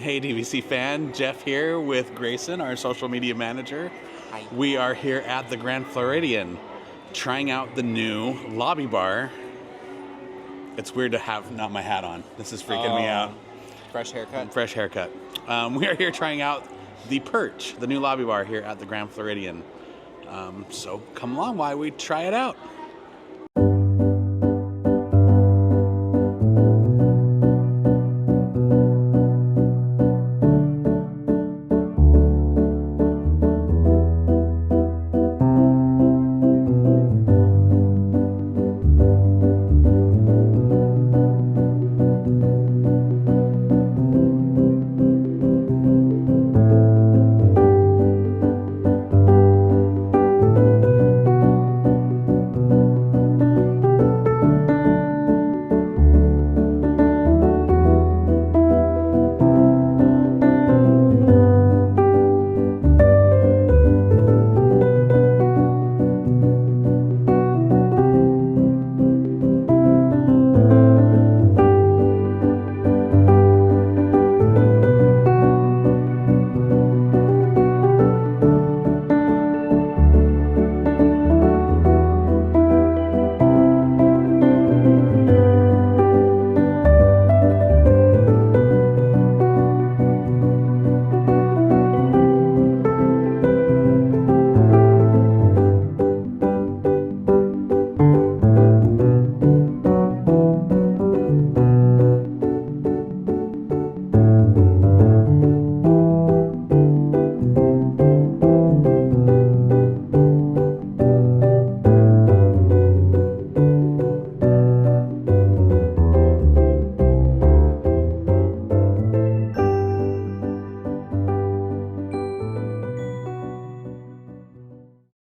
Hey DVC fan, Jeff here with Grayson, our social media manager. Hi. We are here at the Grand Floridian trying out the new lobby bar. It's weird to have not my hat on. This is freaking me out. Fresh haircut? Fresh haircut. We are here trying out the Perch, the new lobby bar here at the Grand Floridian. So come along while we try it out.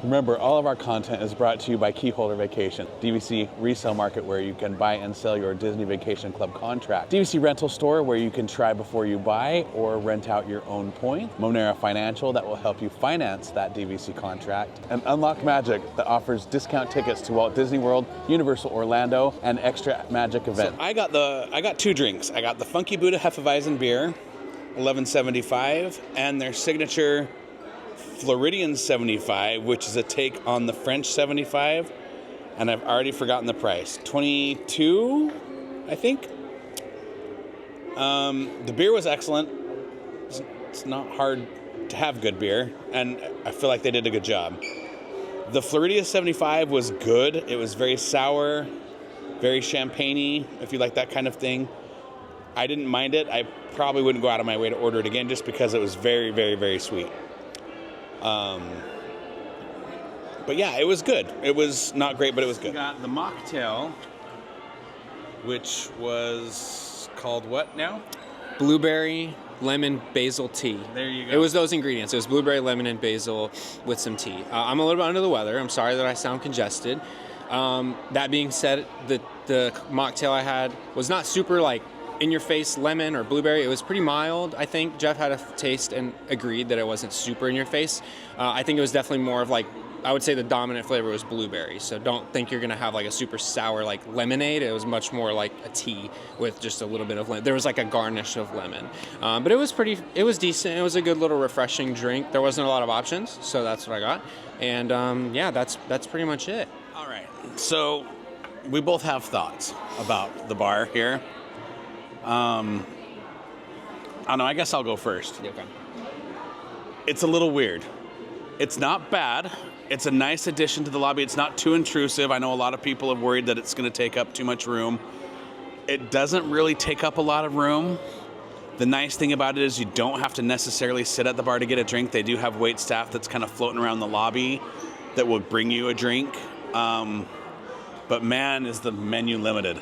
Remember, all of our content is brought to you by Keyholder Vacation, DVC resale market where you can buy and sell your Disney Vacation Club contract, DVC rental store where you can try before you buy or rent out your own point, Monera Financial that will help you finance that DVC contract, and Unlock Magic that offers discount tickets to Walt Disney World, Universal Orlando, and extra magic events. So I got two drinks. I got the Funky Buddha Hefeweizen beer, $11.75, and their signature Floridian 75, which is a take on the French 75, and I've already forgotten the price. 22, I think. The beer was excellent. It's not hard to have good beer, and I feel like they did a good job. The Floridian 75 was good. It was very sour, very champagne-y, if you like that kind of thing. I didn't mind it. I probably wouldn't go out of my way to order it again just because it was very, very, very sweet. But yeah, it was good. It was not great, but it was good. We got the mocktail, which was called what now? Blueberry, lemon, basil tea. There you go. It was those ingredients. It was blueberry, lemon, and basil with some tea. I'm a little bit under the weather. I'm sorry that I sound congested. That being said, the mocktail I had was not super like in-your-face lemon or blueberry. It was pretty mild. I think Jeff had a taste and agreed that it wasn't super in-your-face. I think it was definitely more of like, I would say the dominant flavor was blueberry. So don't think you're gonna have like a super sour like lemonade. It was much more like a tea with just a little bit of lemon. There was like a garnish of lemon. But it was decent. It was a good little refreshing drink. There wasn't a lot of options, so that's what I got. And yeah, that's pretty much it. All right, so we both have thoughts about the bar here. I don't know, I guess I'll go first. Okay. It's a little weird. It's not bad. It's a nice addition to the lobby. It's not too intrusive. I know a lot of people have worried that it's going to take up too much room. It doesn't really take up a lot of room. The nice thing about it is you don't have to necessarily sit at the bar to get a drink. They do have wait staff that's kind of floating around the lobby that will bring you a drink. But man, is the menu limited.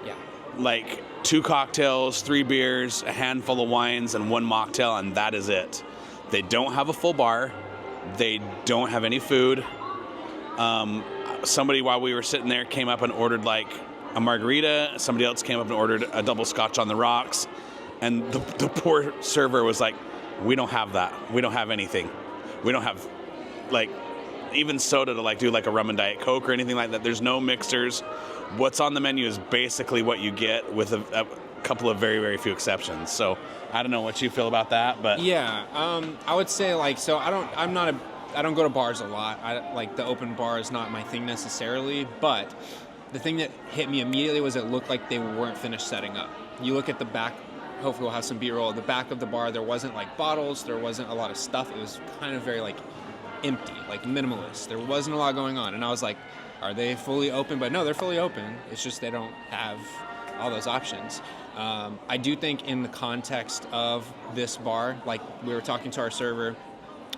Yeah. Like 2 cocktails, 3 beers, a handful of wines, and 1 mocktail, and that is it. They don't have a full bar. They don't have any food. Somebody, while we were sitting there, came up and ordered like a margarita. Somebody else came up and ordered a double scotch on the rocks. And the poor server was like, we don't have that. We don't have anything. We don't have, like, even soda to like do like a rum and Diet Coke or anything like that. There's no mixers. What's on the menu is basically what you get with couple of very, very few exceptions. So I don't know what you feel about that, but Yeah, I would say like, so I don't go to bars a lot. Like the open bar is not my thing necessarily, but the thing that hit me immediately was it looked like they weren't finished setting up. You look at the back, hopefully we'll have some B-roll. The back of the bar, there wasn't like bottles, there wasn't a lot of stuff. It was kind of very like empty, like minimalist. There wasn't a lot going on. And I was like, are they fully open? But no, they're fully open. It's just they don't have all those options. I do think in the context of this bar, like we were talking to our server,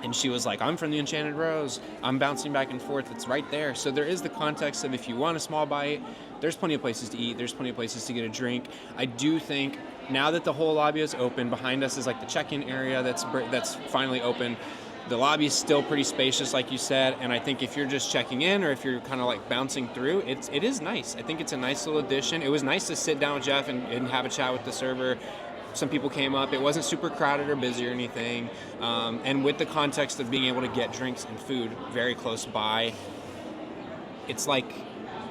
and she was like, I'm from the Enchanted Rose. I'm bouncing back and forth. It's right there. So there is the context of if you want a small bite, there's plenty of places to eat. There's plenty of places to get a drink. I do think now that the whole lobby is open, behind us is like the check-in area that's finally open. The lobby is still pretty spacious, like you said, and I think if you're just checking in or if you're kind of like bouncing through, it is nice. I think it's a nice little addition. It was nice to sit down with Jeff and have a chat with the server. Some people came up. It wasn't super crowded or busy or anything. And with the context of being able to get drinks and food very close by, it's like,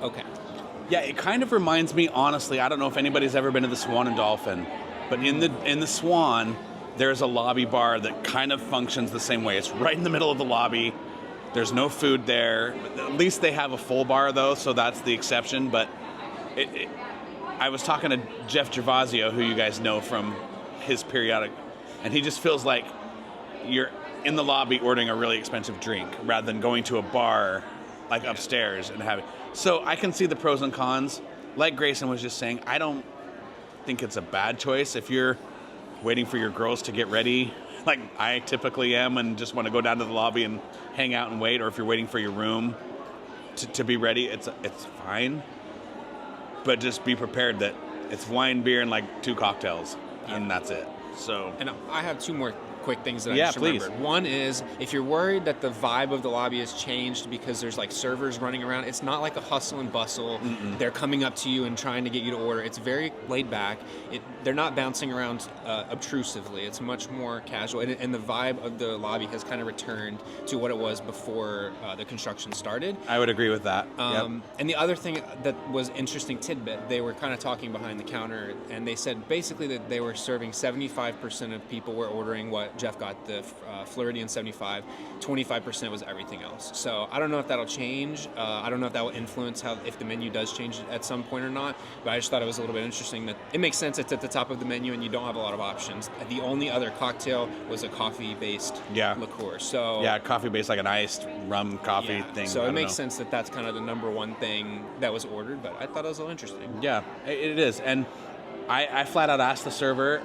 okay. yeah, it kind of reminds me, honestly, I don't know if anybody's ever been to the Swan and Dolphin, but in the Swan, there's a lobby bar that kind of functions the same way. It's right in the middle of the lobby. There's no food there. At least they have a full bar, though, so that's the exception. But I was talking to Jeff Gervasio, who you guys know from his periodic, and he just feels like you're in the lobby ordering a really expensive drink rather than going to a bar like upstairs and having. So I can see the pros and cons. Like Grayson was just saying, I don't think it's a bad choice if you're waiting for your girls to get ready, like I typically am, and just want to go down to the lobby and hang out and wait, or if you're waiting for your room to be ready, it's fine. But just be prepared that it's wine, beer, and like 2 cocktails, and that's it. So, and I have 2 more quick things that I just please. remembered. One is, if you're worried that the vibe of the lobby has changed because there's like servers running around, it's not like a hustle and bustle. Mm-mm. They're coming up to you and trying to get you to order. It's very laid back. They're not bouncing around obtrusively. It's much more casual, and the vibe of the lobby has kind of returned to what it was before the construction started. I would agree with that. Yep. And the other thing that was interesting tidbit, they were kind of talking behind the counter, and they said basically that they were serving 75% of people were ordering what Jeff got, the Floridian 75, 25% was everything else. So I don't know if that'll change. I don't know if that will influence if the menu does change at some point or not, but I just thought it was a little bit interesting that it makes sense it's at the top of the menu and you don't have a lot of options. The only other cocktail was a coffee-based liqueur. So yeah, coffee-based, like an iced rum coffee thing. So it makes sense that that's kind of the number one thing that was ordered, but I thought it was a little interesting. Yeah, it is. And I flat out asked the server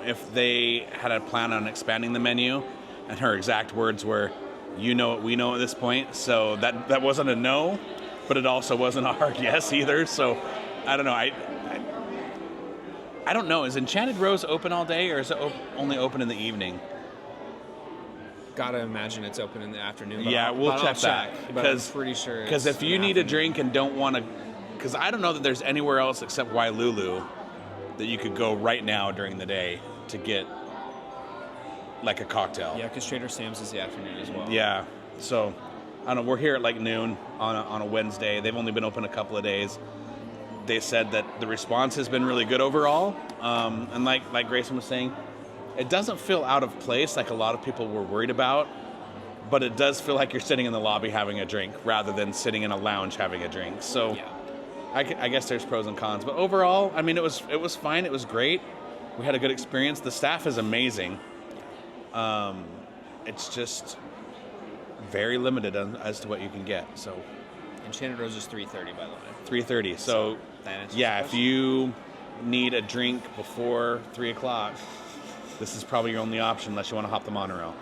if they had a plan on expanding the menu, and her exact words were, "You know what we know at this point." So that wasn't a no, but it also wasn't a hard yes either. So I don't know. I don't know. Is Enchanted Rose open all day, or is it only open in the evening? Gotta imagine it's open in the afternoon. Yeah, we'll check that. But I'm pretty sure. Because if you need a drink and don't want to, because I don't know that there's anywhere else except Wailulu that you could go right now during the day to get like a cocktail. Yeah, because Trader Sam's is the afternoon as well. Yeah, so I don't know. We're here at like noon on a Wednesday. They've only been open a couple of days. They said that the response has been really good overall, and like Grayson was saying, it doesn't feel out of place like a lot of people were worried about, but it does feel like you're sitting in the lobby having a drink rather than sitting in a lounge having a drink. So yeah. I guess there's pros and cons, but overall, I mean, it was fine. It was great. We had a good experience. The staff is amazing. It's just very limited as to what you can get. So, Enchanted Rose is $3.30, by the way. $3.30. So yeah, if you need a drink before 3:00, this is probably your only option unless you want to hop the monorail.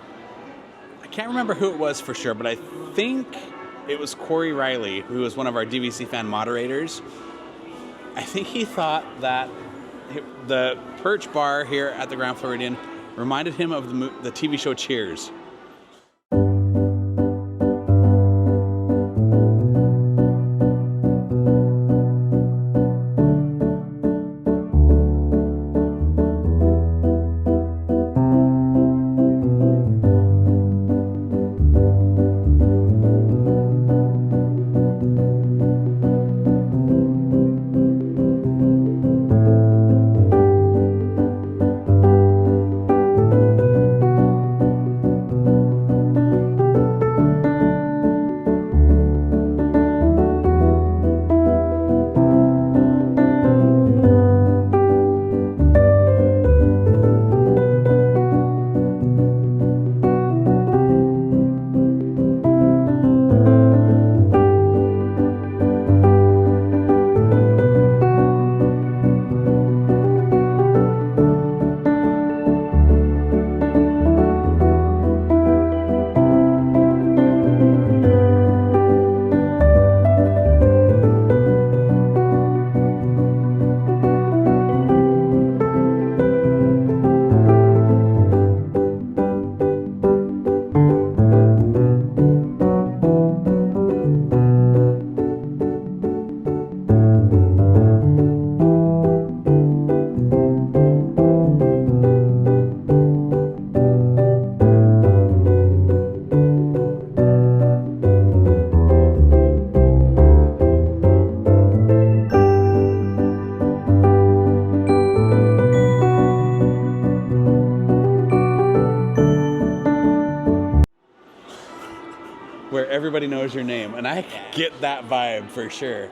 I can't remember who it was for sure, but I think it was Corey Riley, who was one of our DVC fan moderators. I think he thought that the Perch bar here at the Grand Floridian reminded him of the TV show Cheers. everybody knows your name, and I get that vibe for sure.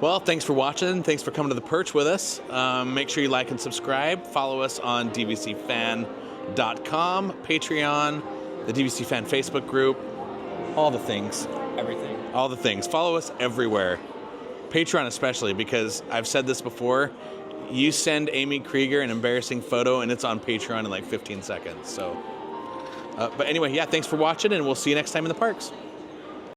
Well, thanks for watching. Thanks for coming to the Perch with us. Make sure you like and subscribe. Follow us on dvcfan.com, Patreon, the DVC Fan Facebook group, all the things. Everything. All the things. Follow us everywhere. Patreon especially, because I've said this before, you send Amy Krieger an embarrassing photo and it's on Patreon in like 15 seconds. So, but anyway, yeah, thanks for watching, and we'll see you next time in the parks.